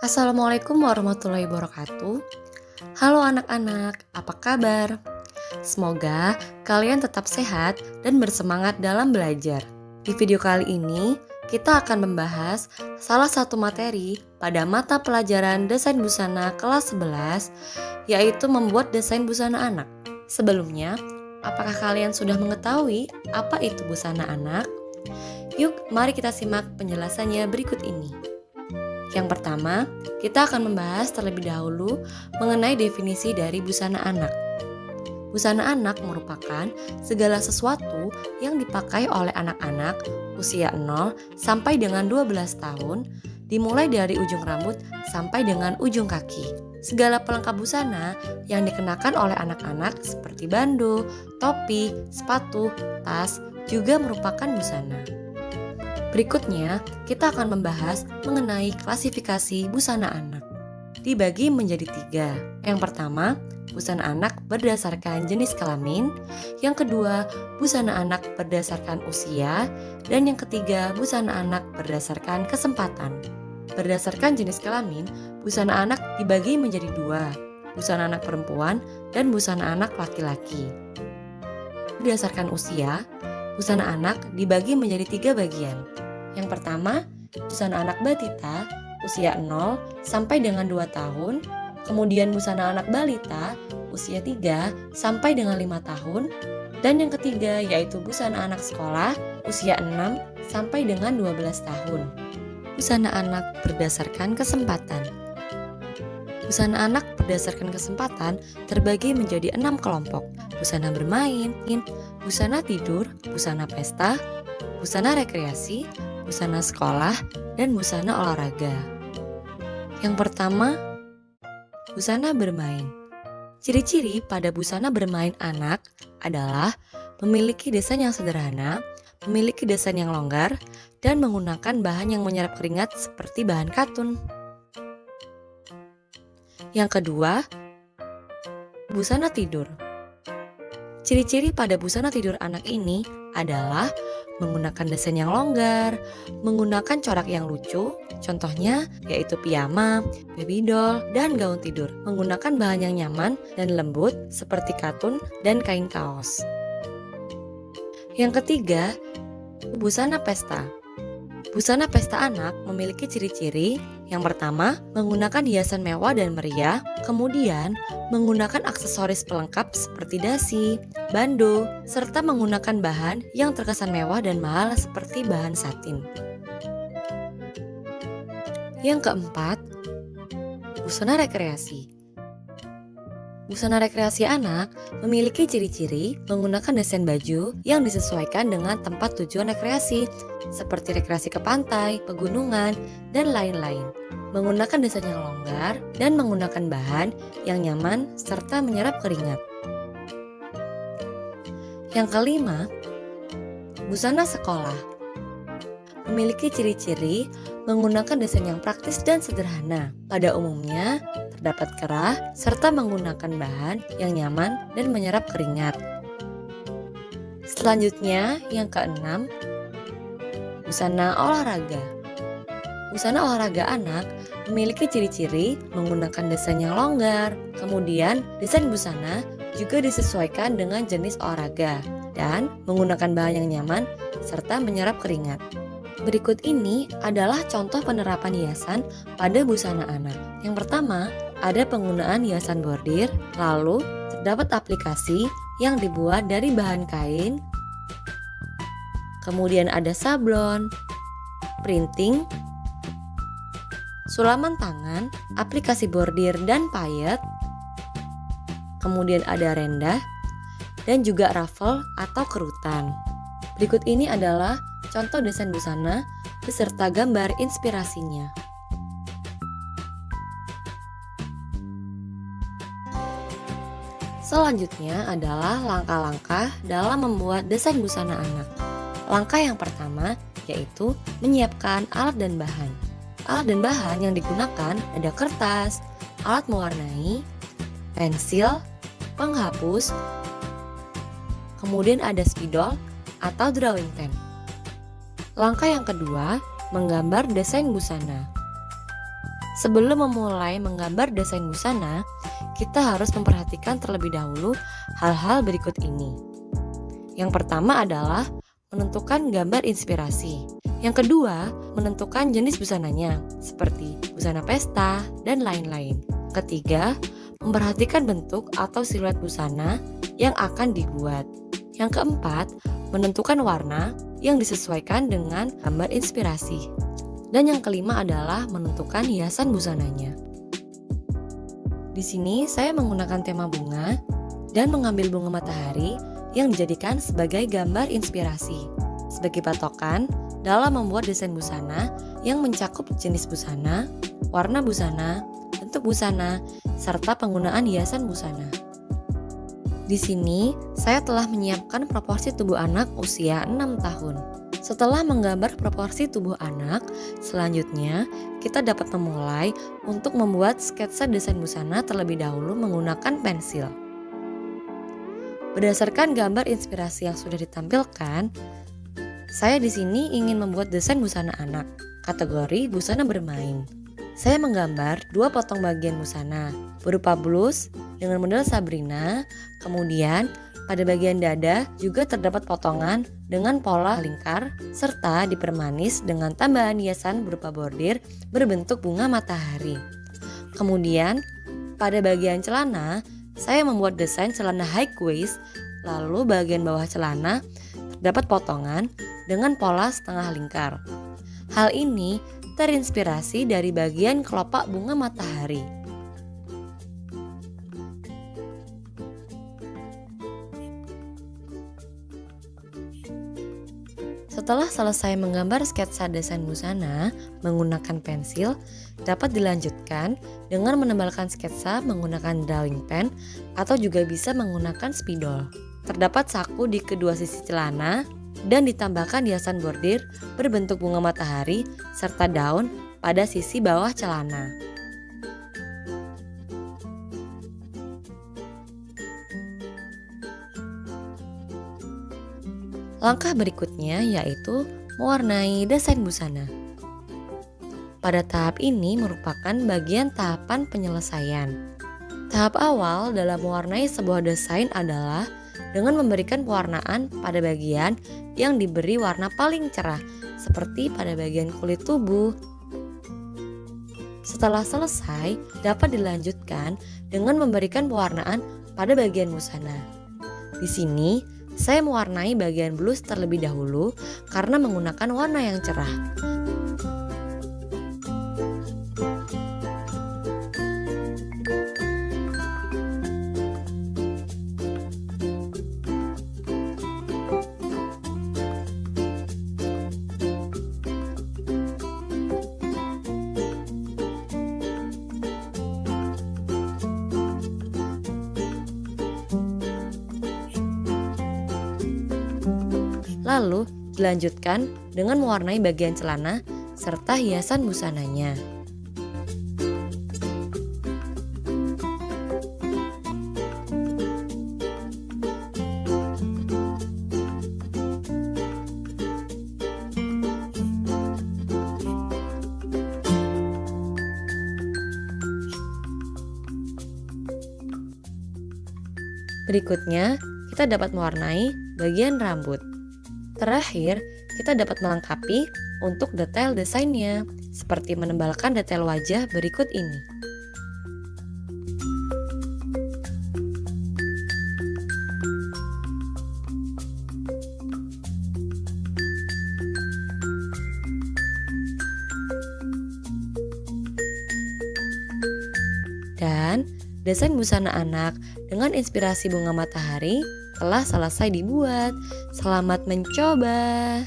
Assalamualaikum warahmatullahi wabarakatuh. Halo anak-anak, apa kabar? Semoga kalian tetap sehat dan bersemangat dalam belajar. Di video kali ini, kita akan membahas salah satu materi pada mata pelajaran desain busana kelas 11, yaitu membuat desain busana anak. Sebelumnya, apakah kalian sudah mengetahui apa itu busana anak? Yuk, mari kita simak penjelasannya berikut ini. Yang pertama, kita akan membahas terlebih dahulu mengenai definisi dari busana anak. Busana anak merupakan segala sesuatu yang dipakai oleh anak-anak usia 0 sampai dengan 12 tahun, dimulai dari ujung rambut sampai dengan ujung kaki. Segala pelengkap busana yang dikenakan oleh anak-anak seperti bandu, topi, sepatu, tas juga merupakan busana. Berikutnya, kita akan membahas mengenai klasifikasi busana anak. Dibagi menjadi 3. Yang pertama, busana anak berdasarkan jenis kelamin. Yang kedua, busana anak berdasarkan usia. Dan yang ketiga, busana anak berdasarkan kesempatan. Berdasarkan jenis kelamin, busana anak dibagi menjadi 2. Busana anak perempuan dan busana anak laki-laki. Berdasarkan usia, busana anak dibagi menjadi 3 bagian. Yang pertama, busana anak batita usia 0 sampai dengan 2 tahun. Kemudian busana anak balita usia 3 sampai dengan 5 tahun. Dan yang ketiga yaitu busana anak sekolah usia 6 sampai dengan 12 tahun. Busana anak berdasarkan kesempatan. Busana anak berdasarkan kesempatan terbagi menjadi 6 kelompok. Busana bermain, busana tidur, busana pesta, busana rekreasi, busana sekolah, dan busana olahraga. Yang pertama, busana bermain. Ciri-ciri pada busana bermain anak adalah memiliki desain yang sederhana, memiliki desain yang longgar, dan menggunakan bahan yang menyerap keringat seperti bahan katun. Yang kedua, busana tidur. Ciri-ciri pada busana tidur anak ini adalah menggunakan desain yang longgar, menggunakan corak yang lucu, contohnya yaitu piyama, baby doll, dan gaun tidur, menggunakan bahan yang nyaman dan lembut seperti katun dan kain kaos. Yang ketiga, busana pesta. Busana pesta anak memiliki ciri-ciri. Yang pertama, menggunakan hiasan mewah dan meriah, kemudian menggunakan aksesoris pelengkap seperti dasi, bandu, serta menggunakan bahan yang terkesan mewah dan mahal seperti bahan satin. Yang keempat, busana rekreasi. Busana rekreasi anak memiliki ciri-ciri menggunakan desain baju yang disesuaikan dengan tempat tujuan rekreasi, seperti rekreasi ke pantai, pegunungan, dan lain-lain. Menggunakan desain yang longgar dan menggunakan bahan yang nyaman serta menyerap keringat. Yang kelima, busana sekolah. Memiliki ciri-ciri menggunakan desain yang praktis dan sederhana. Pada umumnya, terdapat kerah serta menggunakan bahan yang nyaman dan menyerap keringat. Selanjutnya, yang keenam, busana olahraga. Busana olahraga anak memiliki ciri-ciri menggunakan desain yang longgar. Kemudian, desain busana juga disesuaikan dengan jenis olahraga dan menggunakan bahan yang nyaman serta menyerap keringat. Berikut ini adalah contoh penerapan hiasan pada busana anak. Yang pertama, ada penggunaan hiasan bordir, lalu terdapat aplikasi yang dibuat dari bahan kain, kemudian ada sablon, printing, sulaman tangan, aplikasi bordir dan payet, kemudian ada rendah, dan juga raffle atau kerutan. Berikut ini adalah contoh desain busana beserta gambar inspirasinya. Selanjutnya adalah langkah-langkah dalam membuat desain busana anak. Langkah yang pertama yaitu menyiapkan alat dan bahan. Alat dan bahan yang digunakan ada kertas, alat mewarnai, pensil, penghapus, kemudian ada spidol atau drawing pen. Langkah yang kedua, menggambar desain busana. Sebelum memulai menggambar desain busana, kita harus memperhatikan terlebih dahulu hal-hal berikut ini. Yang pertama adalah menentukan gambar inspirasi. Yang kedua, menentukan jenis busananya, seperti busana pesta dan lain-lain. Ketiga, memperhatikan bentuk atau siluet busana yang akan dibuat. Yang keempat, menentukan warna yang disesuaikan dengan gambar inspirasi. Dan yang kelima adalah menentukan hiasan busananya. Di sini saya menggunakan tema bunga dan mengambil bunga matahari yang dijadikan sebagai gambar inspirasi, sebagai patokan dalam membuat desain busana yang mencakup jenis busana, warna busana, bentuk busana, serta penggunaan hiasan busana. Di sini, saya telah menyiapkan proporsi tubuh anak usia 6 tahun. Setelah menggambar proporsi tubuh anak, selanjutnya kita dapat memulai untuk membuat sketsa desain busana terlebih dahulu menggunakan pensil. Berdasarkan gambar inspirasi yang sudah ditampilkan, saya di sini ingin membuat desain busana anak, kategori busana bermain. Saya menggambar 2 potong bagian busana berupa blus dengan model Sabrina, kemudian pada bagian dada juga terdapat potongan dengan pola lingkar serta dipermanis dengan tambahan hiasan berupa bordir berbentuk bunga matahari. Kemudian pada bagian celana saya membuat desain celana high waist, lalu bagian bawah celana terdapat potongan dengan pola setengah lingkar. Hal ini terinspirasi dari bagian kelopak bunga matahari. Setelah selesai menggambar sketsa desain busana menggunakan pensil, dapat dilanjutkan dengan menebalkan sketsa menggunakan drawing pen atau juga bisa menggunakan spidol. Terdapat saku di kedua sisi celana dan ditambahkan hiasan bordir berbentuk bunga matahari serta daun pada sisi bawah celana. Langkah berikutnya yaitu mewarnai desain busana. Pada tahap ini merupakan bagian tahapan penyelesaian. Tahap awal dalam mewarnai sebuah desain adalah dengan memberikan pewarnaan pada bagian yang diberi warna paling cerah, seperti pada bagian kulit tubuh. Setelah selesai, dapat dilanjutkan dengan memberikan pewarnaan pada bagian busana. Di sini, saya mewarnai bagian blus terlebih dahulu karena menggunakan warna yang cerah. Lalu dilanjutkan dengan mewarnai bagian celana serta hiasan busananya. Berikutnya, kita dapat mewarnai bagian rambut. Terakhir, kita dapat melengkapi untuk detail desainnya, seperti menebalkan detail wajah berikut ini. Dan desain busana anak dengan inspirasi bunga matahari telah selesai dibuat. Selamat mencoba!